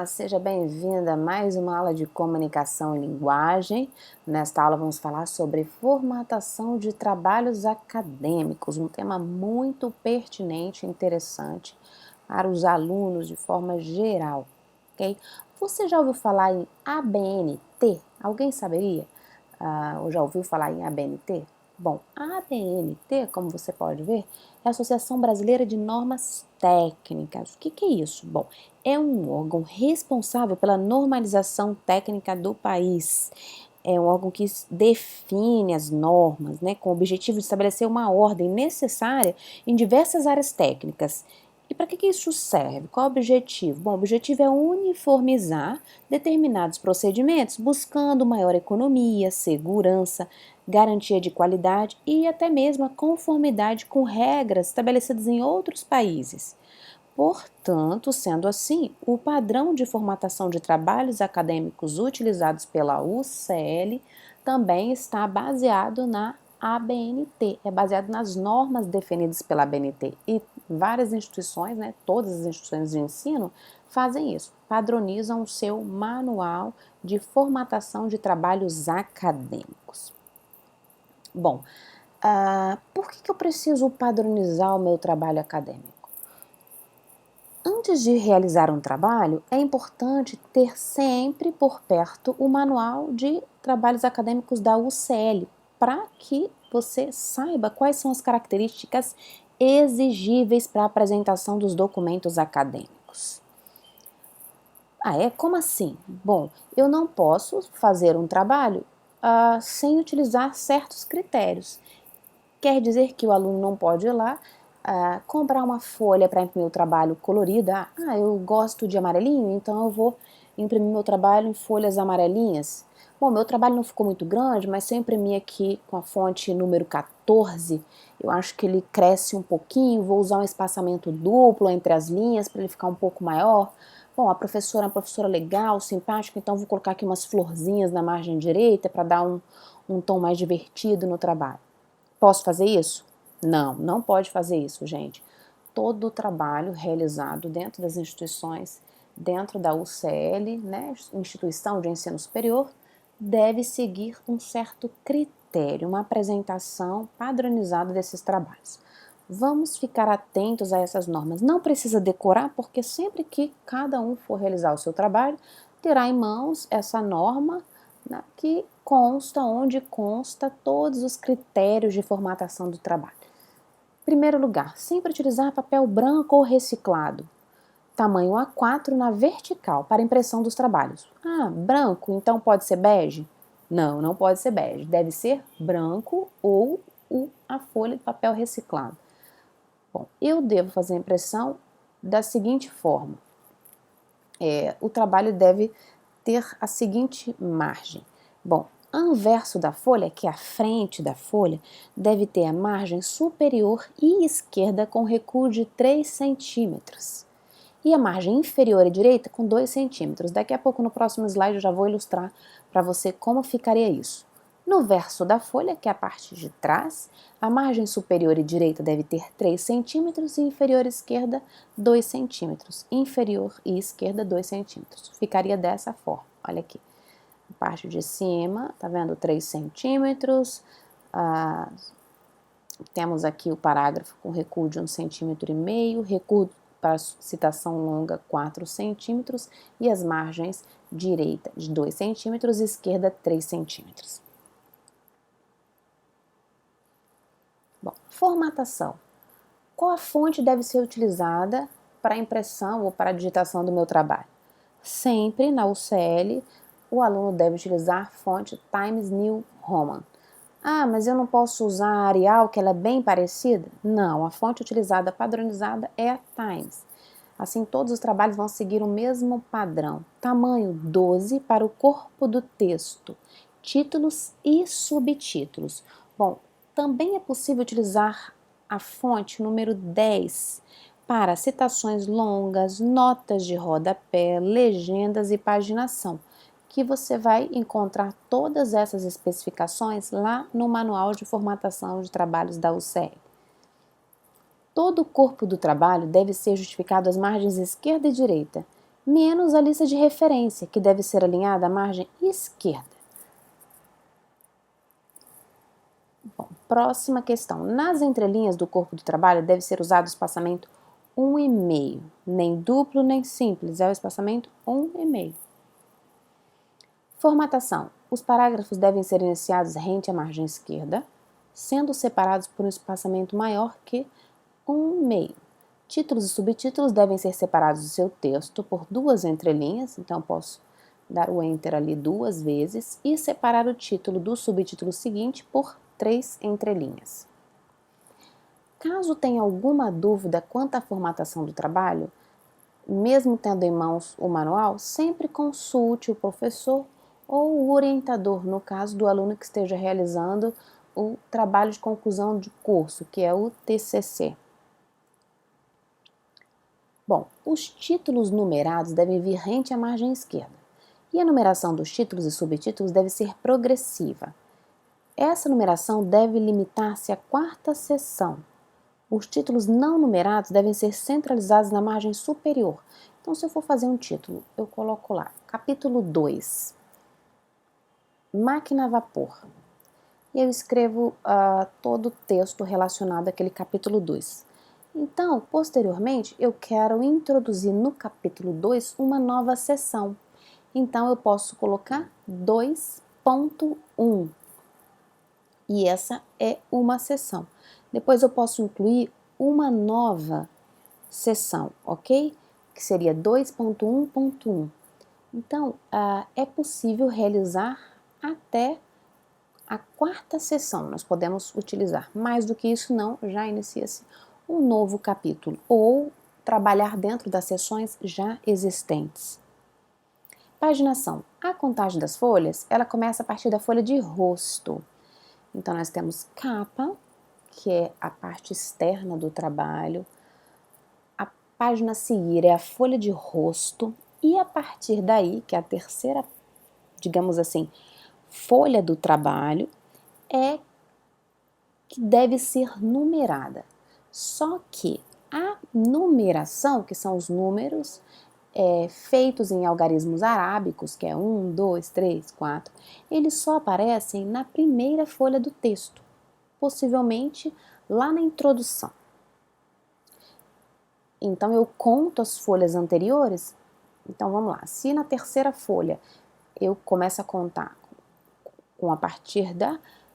seja bem-vinda a mais uma aula de comunicação e linguagem. Nesta aula vamos falar sobre formatação de trabalhos acadêmicos, um tema muito pertinente e interessante para os alunos de forma geral, ok? Você já ouviu falar em ABNT? Alguém saberia? Ou já ouviu falar em ABNT? Bom, a ABNT, como você pode ver, é a Associação Brasileira de Normas Técnicas. O que é isso? Bom, é um órgão responsável pela normalização técnica do país. É um órgão que define as normas, né, com o objetivo de estabelecer uma ordem necessária em diversas áreas técnicas. E para que isso serve? Qual é o objetivo? Bom, o objetivo é uniformizar determinados procedimentos, buscando maior economia, segurança, garantia de qualidade e até mesmo a conformidade com regras estabelecidas em outros países. Portanto, sendo assim, o padrão de formatação de trabalhos acadêmicos utilizados pela UCL também está baseado na ABNT, é baseado nas normas definidas pela ABNT e várias instituições, né, todas as instituições de ensino fazem isso, padronizam o seu manual de formatação de trabalhos acadêmicos. Bom, por que eu preciso padronizar o meu trabalho acadêmico? Antes de realizar um trabalho, é importante ter sempre por perto o manual de trabalhos acadêmicos da UCL, para que você saiba quais são as características exigíveis para a apresentação dos documentos acadêmicos. Como assim? Bom, eu não posso fazer um trabalho sem utilizar certos critérios. Quer dizer que o aluno não pode ir lá comprar uma folha para imprimir o trabalho colorida. Eu gosto de amarelinho, então eu vou imprimir meu trabalho em folhas amarelinhas. Bom, meu trabalho não ficou muito grande, mas se eu imprimir aqui com a fonte número 14, eu acho que ele cresce um pouquinho, vou usar um espaçamento duplo entre as linhas para ele ficar um pouco maior. Bom, a professora é uma professora legal, simpática, então vou colocar aqui umas florzinhas na margem direita para dar um tom mais divertido no trabalho. Posso fazer isso? Não, não pode fazer isso, gente. Todo o trabalho realizado dentro das instituições, dentro da UCL, né, Instituição de Ensino Superior, deve seguir um certo critério, uma apresentação padronizada desses trabalhos. Vamos ficar atentos a essas normas. Não precisa decorar, porque sempre que cada um for realizar o seu trabalho, terá em mãos essa norma, né, que onde consta todos os critérios de formatação do trabalho. Em primeiro lugar, sempre utilizar papel branco ou reciclado, tamanho A4 na vertical para impressão dos trabalhos. Branco, então pode ser bege? Não, não pode ser bege, deve ser branco ou a folha de papel reciclado. Bom, eu devo fazer a impressão da seguinte forma. O trabalho deve ter a seguinte margem. Bom, anverso da folha, que é a frente da folha, deve ter a margem superior e esquerda com recuo de 3 centímetros. E a margem inferior e direita com 2 centímetros. Daqui a pouco, no próximo slide, eu já vou ilustrar para você como ficaria isso. No verso da folha, que é a parte de trás, a margem superior e direita deve ter 3 centímetros e inferior e esquerda 2 centímetros. Inferior e esquerda 2 centímetros. Ficaria dessa forma, olha aqui. A parte de cima, tá vendo? 3 centímetros. Temos aqui o parágrafo com recuo de 1,5 centímetro, recuo para citação longa 4 centímetros e as margens direita de 2 centímetros e esquerda 3 centímetros. Bom, formatação. Qual a fonte deve ser utilizada para a impressão ou para a digitação do meu trabalho? Sempre na UCL, o aluno deve utilizar a fonte Times New Roman. Mas eu não posso usar a Arial, que ela é bem parecida? Não, a fonte utilizada padronizada é a Times. Assim, todos os trabalhos vão seguir o mesmo padrão. Tamanho 12 para o corpo do texto, títulos e subtítulos. Bom, também é possível utilizar a fonte número 10 para citações longas, notas de rodapé, legendas e paginação, que você vai encontrar todas essas especificações lá no Manual de Formatação de Trabalhos da UCL. Todo o corpo do trabalho deve ser justificado às margens esquerda e direita, menos a lista de referência, que deve ser alinhada à margem esquerda. Bom, próxima questão. Nas entrelinhas do corpo do trabalho deve ser usado o espaçamento 1,5. Nem duplo, nem simples, é o espaçamento 1,5. Formatação. Os parágrafos devem ser iniciados rente à margem esquerda, sendo separados por um espaçamento maior que 1,5. Títulos e subtítulos devem ser separados do seu texto por 2 entrelinhas, então posso dar o Enter ali 2 vezes e separar o título do subtítulo seguinte por 3 entrelinhas. Caso tenha alguma dúvida quanto à formatação do trabalho, mesmo tendo em mãos o manual, sempre consulte o professor ou o orientador, no caso do aluno que esteja realizando o trabalho de conclusão de curso, que é o TCC. Bom, os títulos numerados devem vir rente à margem esquerda, e a numeração dos títulos e subtítulos deve ser progressiva. Essa numeração deve limitar-se à 4ª seção. Os títulos não numerados devem ser centralizados na margem superior. Então, se eu for fazer um título, eu coloco lá, capítulo 2, máquina a vapor. E eu escrevo todo o texto relacionado àquele capítulo 2. Então, posteriormente, eu quero introduzir no capítulo 2 uma nova seção. Então, eu posso colocar 2.1. E essa é uma seção. Depois eu posso incluir uma nova seção, ok? Que seria 2.1.1. Então, é possível realizar até a 4ª seção. Nós podemos utilizar. Mais do que isso, não, já inicia-se um novo capítulo ou trabalhar dentro das seções já existentes. Paginação. A contagem das folhas, ela começa a partir da folha de rosto. Então, nós temos capa, que é a parte externa do trabalho. A página a seguir é a folha de rosto. E a partir daí, que é a terceira, digamos assim, folha do trabalho, é que deve ser numerada. Só que a numeração, que são os números feitos em algarismos arábicos, que é 1, 2, 3, 4, eles só aparecem na primeira folha do texto, possivelmente lá na introdução. Então, eu conto as folhas anteriores. Então, vamos lá. Se na terceira folha eu começo a contar com a partir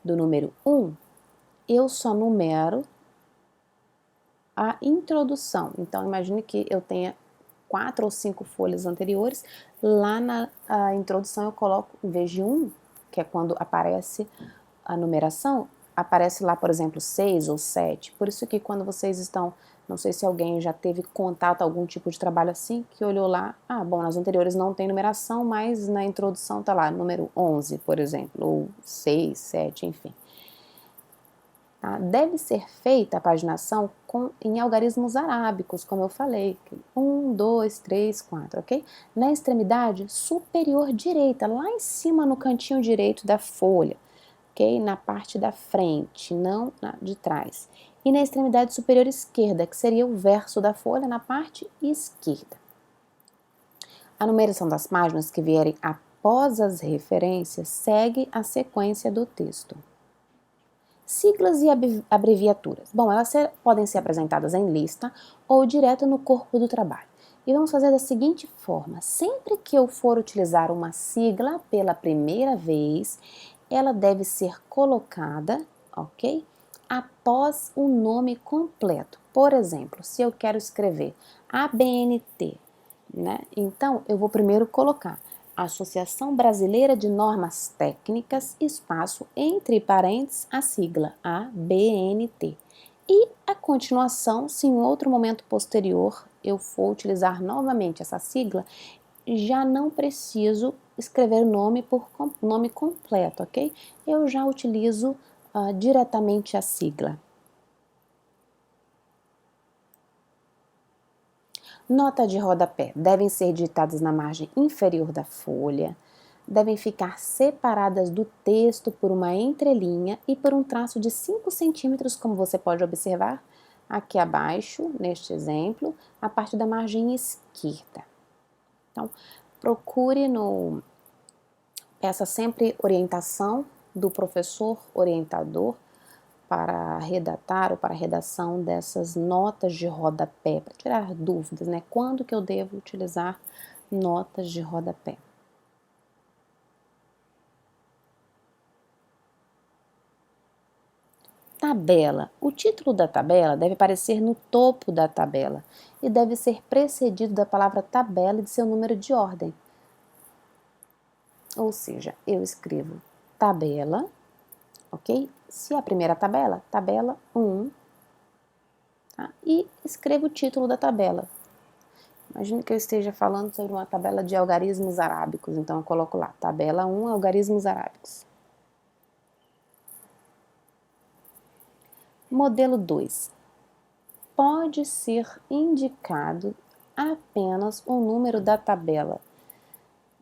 do número 1, eu só numero a introdução. Então, imagine que eu tenha 4 ou 5 folhas anteriores. Lá na introdução eu coloco, em vez de 1, que é quando aparece a numeração, aparece lá, por exemplo, 6 ou 7. Por isso que quando vocês estão, não sei se alguém já teve contato, algum tipo de trabalho assim, que olhou lá, bom, nas anteriores não tem numeração, mas na introdução tá lá, número 11, por exemplo, ou 6, 7, enfim. Tá? Deve ser feita a paginação em algarismos arábicos, como eu falei, 1, 2, 3, 4, ok? Na extremidade superior direita, lá em cima no cantinho direito da folha, ok? Na parte da frente, não na de trás. E na extremidade superior esquerda, que seria o verso da folha, na parte esquerda. A numeração das páginas que vierem após as referências segue a sequência do texto. Siglas e abreviaturas. Bom, elas podem ser apresentadas em lista ou direto no corpo do trabalho. E vamos fazer da seguinte forma: sempre que eu for utilizar uma sigla pela primeira vez, ela deve ser colocada, ok? Após o nome completo. Por exemplo, se eu quero escrever ABNT, né? Então, eu vou primeiro colocar Associação Brasileira de Normas Técnicas, espaço, entre parênteses, a sigla ABNT. E a continuação, se em outro momento posterior eu for utilizar novamente essa sigla, já não preciso escrever o nome por nome completo, ok? Eu já utilizo diretamente a sigla. Nota de rodapé. Devem ser digitadas na margem inferior da folha, devem ficar separadas do texto por uma entrelinha e por um traço de 5 centímetros, como você pode observar aqui abaixo, neste exemplo, a partir da margem esquerda. Então, peça sempre orientação do professor orientador para redatar ou para a redação dessas notas de rodapé, para tirar dúvidas, né? Quando que eu devo utilizar notas de rodapé? Tabela. O título da tabela deve aparecer no topo da tabela e deve ser precedido da palavra tabela e de seu número de ordem. Ou seja, eu escrevo tabela, ok? Se a primeira tabela, tabela 1, tá? E escrevo o título da tabela. Imagine que eu esteja falando sobre uma tabela de algarismos arábicos, então eu coloco lá, tabela 1, algarismos arábicos. Modelo 2. Pode ser indicado apenas o número da tabela.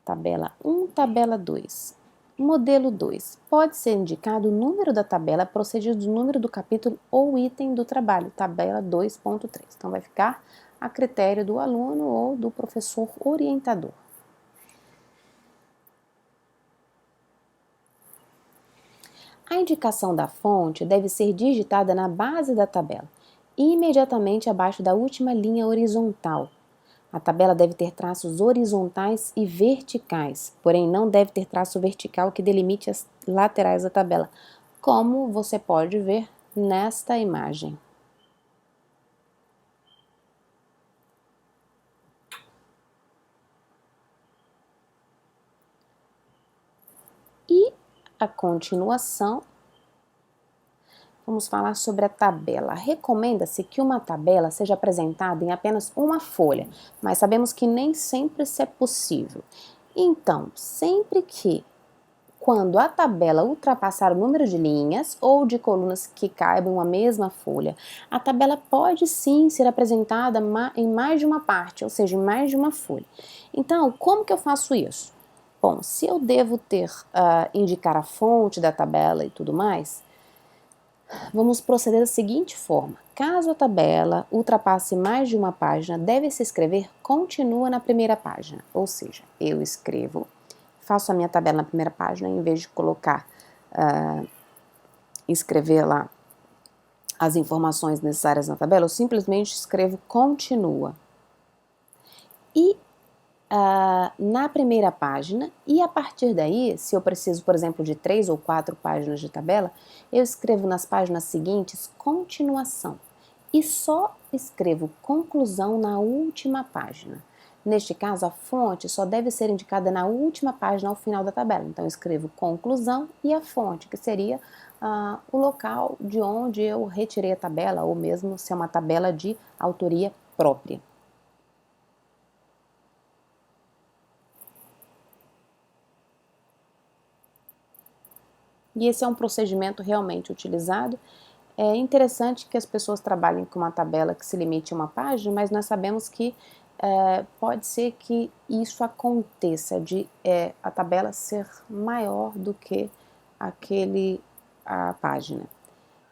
Tabela 1, tabela 2. Modelo 2. Pode ser indicado o número da tabela procedido do número do capítulo ou item do trabalho. Tabela 2.3. Então, vai ficar a critério do aluno ou do professor orientador. A indicação da fonte deve ser digitada na base da tabela, imediatamente abaixo da última linha horizontal. A tabela deve ter traços horizontais e verticais, porém não deve ter traço vertical que delimite as laterais da tabela, como você pode ver nesta imagem. E a continuação, vamos falar sobre a tabela. Recomenda-se que uma tabela seja apresentada em apenas uma folha, mas sabemos que nem sempre isso é possível. Então, sempre que quando a tabela ultrapassar o número de linhas ou de colunas que caibam em uma mesma folha, a tabela pode sim ser apresentada em mais de uma parte, ou seja, em mais de uma folha. Então, como que eu faço isso? Bom, se eu devo indicar a fonte da tabela e tudo mais, vamos proceder da seguinte forma. Caso a tabela ultrapasse mais de uma página, deve-se escrever continua na primeira página, ou seja, eu faço a minha tabela na primeira página, em vez de escrever lá as informações necessárias na tabela, eu simplesmente escrevo continua. E na primeira página, e a partir daí, se eu preciso, por exemplo, de 3 ou 4 páginas de tabela, eu escrevo nas páginas seguintes continuação. E só escrevo conclusão na última página. Neste caso, a fonte só deve ser indicada na última página ao final da tabela. Então, eu escrevo conclusão e a fonte, que seria o local de onde eu retirei a tabela, ou mesmo se é uma tabela de autoria própria. E esse é um procedimento realmente utilizado. É interessante que as pessoas trabalhem com uma tabela que se limite a uma página, mas nós sabemos que pode ser que isso aconteça, de a tabela ser maior do que a página.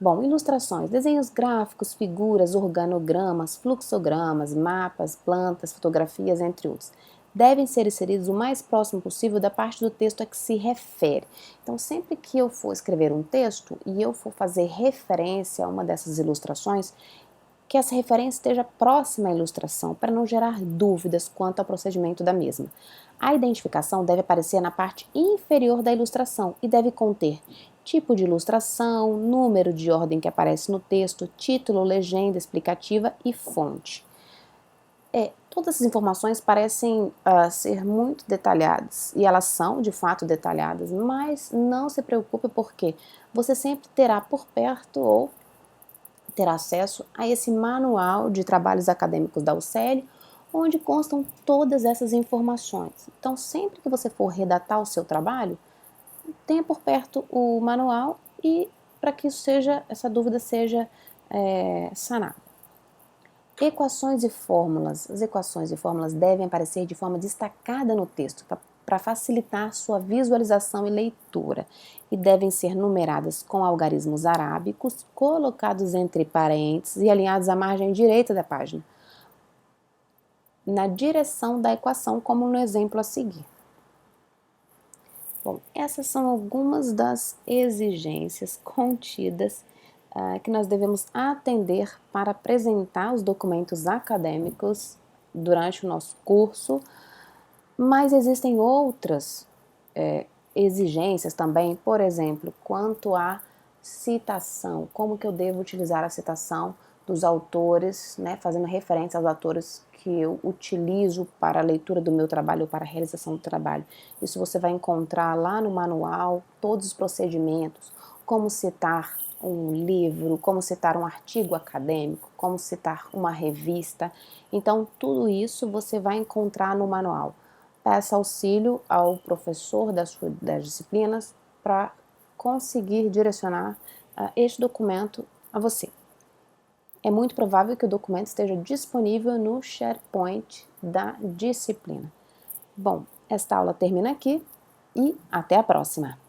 Bom, ilustrações, desenhos gráficos, figuras, organogramas, fluxogramas, mapas, plantas, fotografias, entre outros. Devem ser inseridos o mais próximo possível da parte do texto a que se refere. Então, sempre que eu for escrever um texto e eu for fazer referência a uma dessas ilustrações, que essa referência esteja próxima à ilustração, para não gerar dúvidas quanto ao procedimento da mesma. A identificação deve aparecer na parte inferior da ilustração e deve conter tipo de ilustração, número de ordem que aparece no texto, título, legenda explicativa e fonte. Todas essas informações parecem ser muito detalhadas, e elas são de fato detalhadas, mas não se preocupe porque você sempre terá por perto ou terá acesso a esse manual de trabalhos acadêmicos da UCL, onde constam todas essas informações. Então, sempre que você for redatar o seu trabalho, tenha por perto o manual e para que essa dúvida seja sanada. Equações e fórmulas. As equações e fórmulas devem aparecer de forma destacada no texto para facilitar sua visualização e leitura, e devem ser numeradas com algarismos arábicos, colocados entre parênteses e alinhados à margem direita da página. na direção da equação, como no exemplo a seguir. Bom, essas são algumas das exigências contidas que nós devemos atender para apresentar os documentos acadêmicos durante o nosso curso, mas existem outras exigências também, por exemplo, quanto à citação, como que eu devo utilizar a citação dos autores, né, fazendo referência aos autores que eu utilizo para a leitura do meu trabalho ou para a realização do trabalho. Isso você vai encontrar lá no manual, todos os procedimentos, como citar um livro, como citar um artigo acadêmico, como citar uma revista. Então, tudo isso você vai encontrar no manual. Peça auxílio ao professor das disciplinas para conseguir direcionar este documento a você. É muito provável que o documento esteja disponível no SharePoint da disciplina. Bom, esta aula termina aqui e até a próxima!